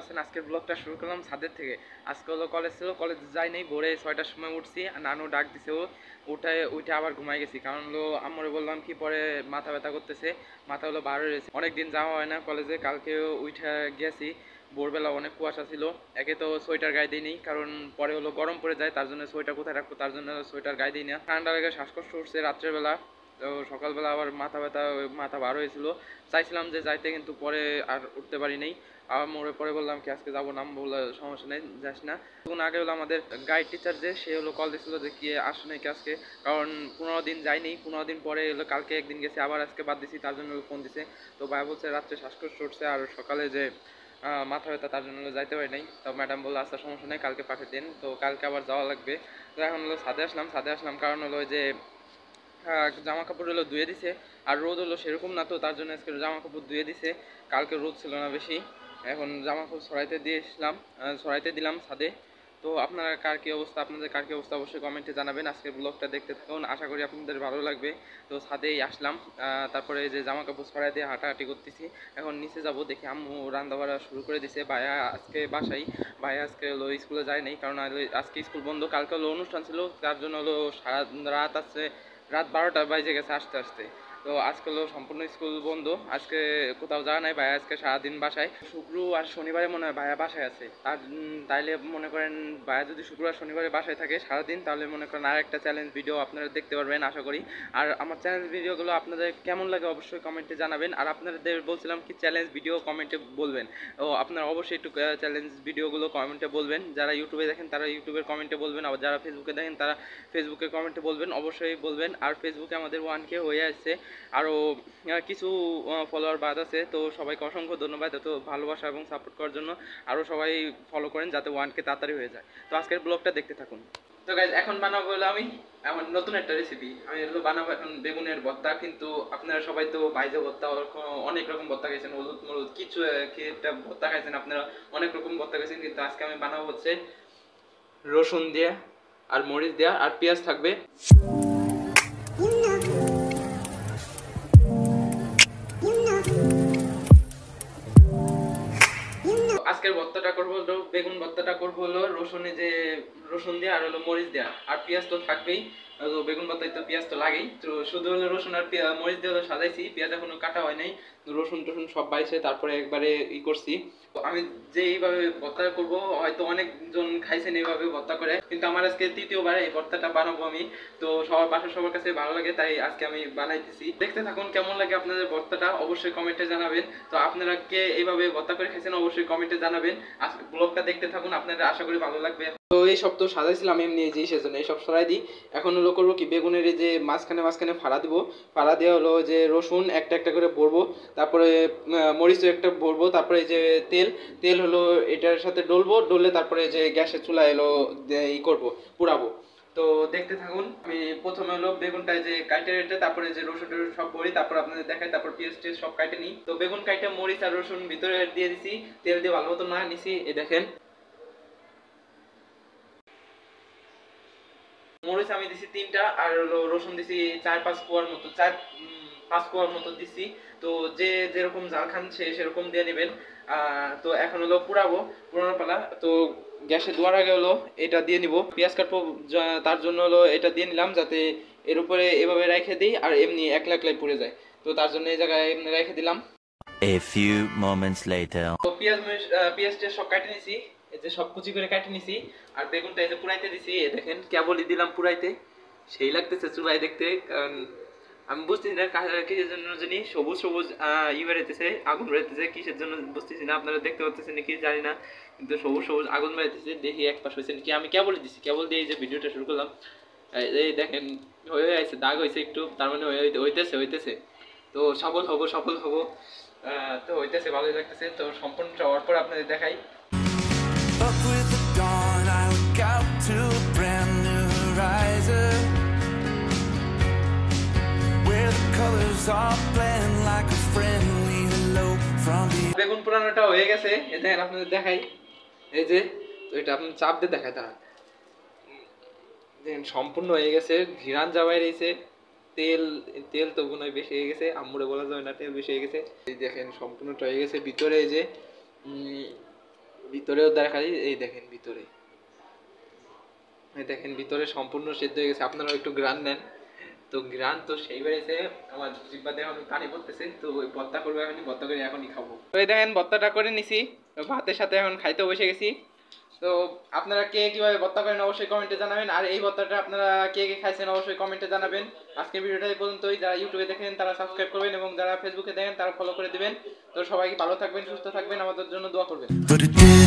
আছেন? আজকের ব্লগটা শুরু করলাম ছাদের থেকে। আজকে হলো কলেজ ছিল, কলেজে যাই নাই, ভোরে 6টার সময় উঠছি, নানু ডাক দিছে, উঠে আবার ঘুমাই গেছি। কারণ হলো আম্মুরে বললাম কি পরে মাথা ব্যথা করতেছে, মাথা হলো বার হয়েছে, অনেকদিন যাওয়া হয় না কলেজে। কালকেও উঠে গেছি, ভোরবেলা অনেক কুয়াশা ছিল। একে তো সোয়েটার গায়ে দিইনি, কারণ পরে হলো গরম পড়ে যায়, তার জন্য সোয়েটার কোথায় রাখবো, তার জন্য সোয়েটার গায়ে দিই না। ঠান্ডা লেগে শ্বাসকষ্ট উঠছে রাত্রের বেলা। তো সকালবেলা আবার মাথা ব্যথা, মাথা বার হয়েছিল, চাইছিলাম যে যাইতে, কিন্তু পরে আর উঠতে পারি নাই। আবার মোড়ে পরে বললাম কি আজকে যাবো না, বললে সমস্যা নেই যাস না। তখন আগে হলো আমাদের গাইড টিচার যে, সে হলো কল দিছিল যে কি আসো নাকি আজকে, কারণ 15 দিন যাইনি, 15 দিন পরে হলো কালকে একদিন গেছে, আবার আজকে বাদ দিছি, তার জন্য ফোন দিছে। তো ভাই বলছে রাত্রে শ্বাসকষ্ট উঠছে আর সকালে যে মাথা ব্যথা, তার জন্য যাইতে পারি নাই। তো ম্যাডাম বললো আচ্ছা সমস্যা নেই, কালকে পাঠিয়ে দিন। তো কালকে আবার যাওয়া লাগবে। তো এখন হলো ছাদে আসলাম কারণ হলো যে জামা কাপড় হলো ধুয়ে দিছে, আর রোদ হলো সেরকম না, তো তার জন্য আজকে জামা কাপড় ধুয়ে দিছে। কালকে রোদ ছিল না বেশি, এখন জামা কাপড় ছড়াইতে দিলাম ছাদে। তো আপনারা আপনাদের কার কি অবস্থা অবশ্যই কমেন্টে জানাবেন। আজকের ব্লগটা দেখতে থাকুন, আশা করি আপনাদের ভালো লাগবে। তো ছাদেই আসলাম, তারপরে যে জামা কাপড় ছড়াই দিয়ে হাঁটাহাঁটি করতেছি। এখন নিচে যাব, দেখি আম্মু রান্না বাড়া শুরু করে দিছে। ভাইয়া আজকে বাসায়, ভাইয়া আজকে হলো স্কুলে যায় নাই, কারণ আজকে স্কুল বন্ধ। কালকে হলো অনুষ্ঠান ছিল, তার জন্য হলো সারা রাত আছে, রাত 12টা বাজে গেছে আসতে আসতে। তো আজকে হলো সম্পূর্ণ স্কুল বন্ধ, আজকে কোথাও যাওয়া নাই। ভাইয়া আজকে সারাদিন বাসায়, শুক্র আর শনিবারে মনে হয় ভাইয়া বাসায় আছে। আর তাইলে মনে করেন ভাইয়া যদি শুক্র আর শনিবারে বাসায় থাকে সারাদিন, তাহলে মনে করেন আর একটা চ্যালেঞ্জ ভিডিও আপনারা দেখতে পারবেন আশা করি। আর আমার চ্যালেঞ্জ ভিডিওগুলো আপনাদের কেমন লাগে অবশ্যই কমেন্টে জানাবেন। আর আপনাদের বলছিলাম কি চ্যালেঞ্জ ভিডিও কমেন্টে বলবেন, ও আপনারা অবশ্যই একটু চ্যালেঞ্জ ভিডিওগুলো কমেন্টে বলবেন। যারা ইউটিউবে দেখেন তারা ইউটিউবের কমেন্টে বলবেন, আবার যারা ফেসবুকে দেখেন তারা ফেসবুকে কমেন্টে বলবেন, অবশ্যই বলবেন। আর ফেসবুকে আমাদের 1K হয়ে আসছে, আরও কিছু ফলোয়ার বাদ আছে। তো সবাইকে অসংখ্য ধন্যবাদ এত ভালোবাসা এবং সাপোর্ট করার জন্য। আরও সবাই ফলো করেন যাতে 1K তাড়াতাড়ি হয়ে যায়। তো আজকের ব্লগটা দেখতে থাকুন। তো গাইজ এখন বানাবো হলো আমি আমার নতুন একটা রেসিপি, আমি হলো বানাবো এখন বেগুনের ভর্তা। কিন্তু আপনারা সবাই তো বাইজে ভর্তা, অনেক রকম ভর্তা খাইছেন, হলুদ মলুদ কিছু একটা ভর্তা খাইছেন, আপনারা অনেক রকম ভর্তা খাইছেন, কিন্তু আজকে আমি বানাবো হচ্ছে রসুন দিয়ে আর মরিচ দেওয়া আর পেঁয়াজ থাকবে। আজকের ভর্তাটা করবো হলো বেগুন ভর্তাটা করবো হলো রসুন দিয়ে আর হলো মরিচ দেওয়া, আর পেঁয়াজ তো থাকবেই। বেগুন ভর্তায় তো পেঁয়াজ তো লাগেই, তো শুধু হলো রসুন আর মরিচ দিয়ে সাজাইছি, পেঁয়াজ এখনো কাটা হয় নাই। রসুন টসুন সব বাইছে, তারপরে একবারে করছি। আমি যে এইভাবে ভর্তা করবো, হয়তো অনেকজন খাইছেন এইভাবে ভর্তা করে, কিন্তু আমার আজকে তৃতীয়বার এই ভর্তাটা বানাবো আমি। তো সবার কাছে ভালো লাগে, তাই আজকে আমি বানাইতেছি। দেখতে থাকুন কেমন লাগে আপনাদের ভর্তাটা, অবশ্যই কমেন্টে জানাবেন। তো আপনারা কে এইভাবে ভর্তা করে খাইছেন অবশ্যই কমেন্টে জানাবেন। আজকে ব্লগটা দেখতে থাকুন, আপনাদের আশা করি ভালো লাগবে। তো এই সব তো সাজাইছিলাম এমনি, যে সেজন্য এইসব সরাই দিই। এখন হলো করবো কি, বেগুনের এই যে মাঝখানে ফাড়া দিব, ফাড়া দিয়ে হলো যে রসুন একটা একটা করে ভরবো, তারপরে মরিচও একটা ভরবো, তারপরে যে তেল হলো এটার সাথে ডললে তারপরে যে গ্যাসের চুলা এলো করবো, পুরাবো। তো দেখতে থাকুন। আমি প্রথমে হলো বেগুনটা যে কাটে রেটে, তারপরে যে রসুন সব ভরি, তারপর আপনাদের দেখাই, তারপর পেঁয়াজ টেস্ট সব কাটে নিই। তো বেগুন কাটে মরিচ আর রসুন ভিতরে দিয়ে দিছি, তেল দিয়ে ভালো মতো না নিছি, এই দেখেন। মরিচ আমি দিছি 3টা, আর হলো রসুন দিছি 4-5 কোয়ার মতো, 4-5 কোয়ার মতো দিছি। তো যে যেরকম জাল খান সে সেরকম দিয়ে নেবেন। তো এখন হলো পুরানোর পালা। তো গ্যাসে দেওয়ার আগে হলো এটা দিয়ে নিব, পেঁয়াজ কাটবো, তার জন্য হলো এটা দিয়ে নিলাম, যাতে এর উপরে এভাবে রেখে দিই আর এমনি একলা একলাই পুড়ে যায়। তো তার জন্য এই জায়গায় এমনি রেখে দিলাম। A few moments later. তো পেঁয়াজটা সব কাটে নিছি, এই যে সব কুচি করে কাটে নিছি। আর বেগুনটা এই যে পুরাইতে দিছি, এই দেখেন কেবলই দিলাম পুরাইতে, সেই লাগতেছে চুলাই দেখতে। কারণ আমি বুঝতেছি না কিসের জন্য জানি সবুজ সবুজ বেরোতেছে, আগুন বেরোতেছে, কিসের জন্য বুঝতেছি না। আপনারা দেখতে পাচ্ছেন নাকি জানি না, কিন্তু সবুজ সবুজ আগুন বেরোতেছে। দেখি এক পাশ হয়েছে নাকি, আমি কেবলই দিছি, কেবল দিয়ে এই যে ভিডিওটা শুরু করলাম। এই দেখেন হয়ে আছে, দাগ হয়েছে একটু, তার মানে হইতেছে। তো সফল হব। তো হইতেছে, ভালোই লাগতেছে। তো সম্পূর্ণটা হওয়ার পর আপনাদের দেখাই। Up with the dawn, I look out to a brand new horizon, where the colors all blend like a friendly hello from the... বেগুন পোড়ানোটা হয়ে গেছে, এই দেখেন আপনাদের দেখাই, এই যে। তো এটা আপনি চাপ দিয়ে দেখাই, দাঁড়ান, দেখেন সম্পূর্ণ হয়ে গেছে, ঘিরান জামাই রয়েছে। তেল তো গুণই বেশি হয়ে গেছে, আম্মুরে বলা যাবে না তেল বেশি হয়ে গেছে। এই দেখেন সম্পূর্ণটা হয়ে গেছে। ভিতরে এই যে ভিতরেও দেখাই, এই দেখেন ভিতরে, এই দেখেন ভিতরে সম্পূর্ণ সেদ্ধ হয়ে গেছে। আপনারা একটু গ্রান নেন, তো গ্রান তো সেই বেড়েছে, আমার জিব্বাতে এখন পানি পড়তেছে। তো ওই ভর্তা করবো এখনই, ভর্তা করে এখনই খাবো। তো এই দেখেন ভর্তাটা করে নিছি, ভাতের সাথে এখন খাইতে বসে গেছি। তো আপনারা কে কিভাবে ভর্তা করেন অবশ্যই কমেন্টে জানাবেন, আর এই ভর্তাটা আপনারা কে কে খাইছেন অবশ্যই কমেন্টে জানাবেন। আজকের ভিডিওটা এই পর্যন্তই। যারা ইউটিউবে দেখেন তারা সাবস্ক্রাইব করবেন এবং যারা ফেসবুকে দেখেন তারা ফলো করে দিবেন। তো সবাই ভালো থাকবেন, সুস্থ থাকবেন, আমাদের জন্য দোয়া করবেন। But it did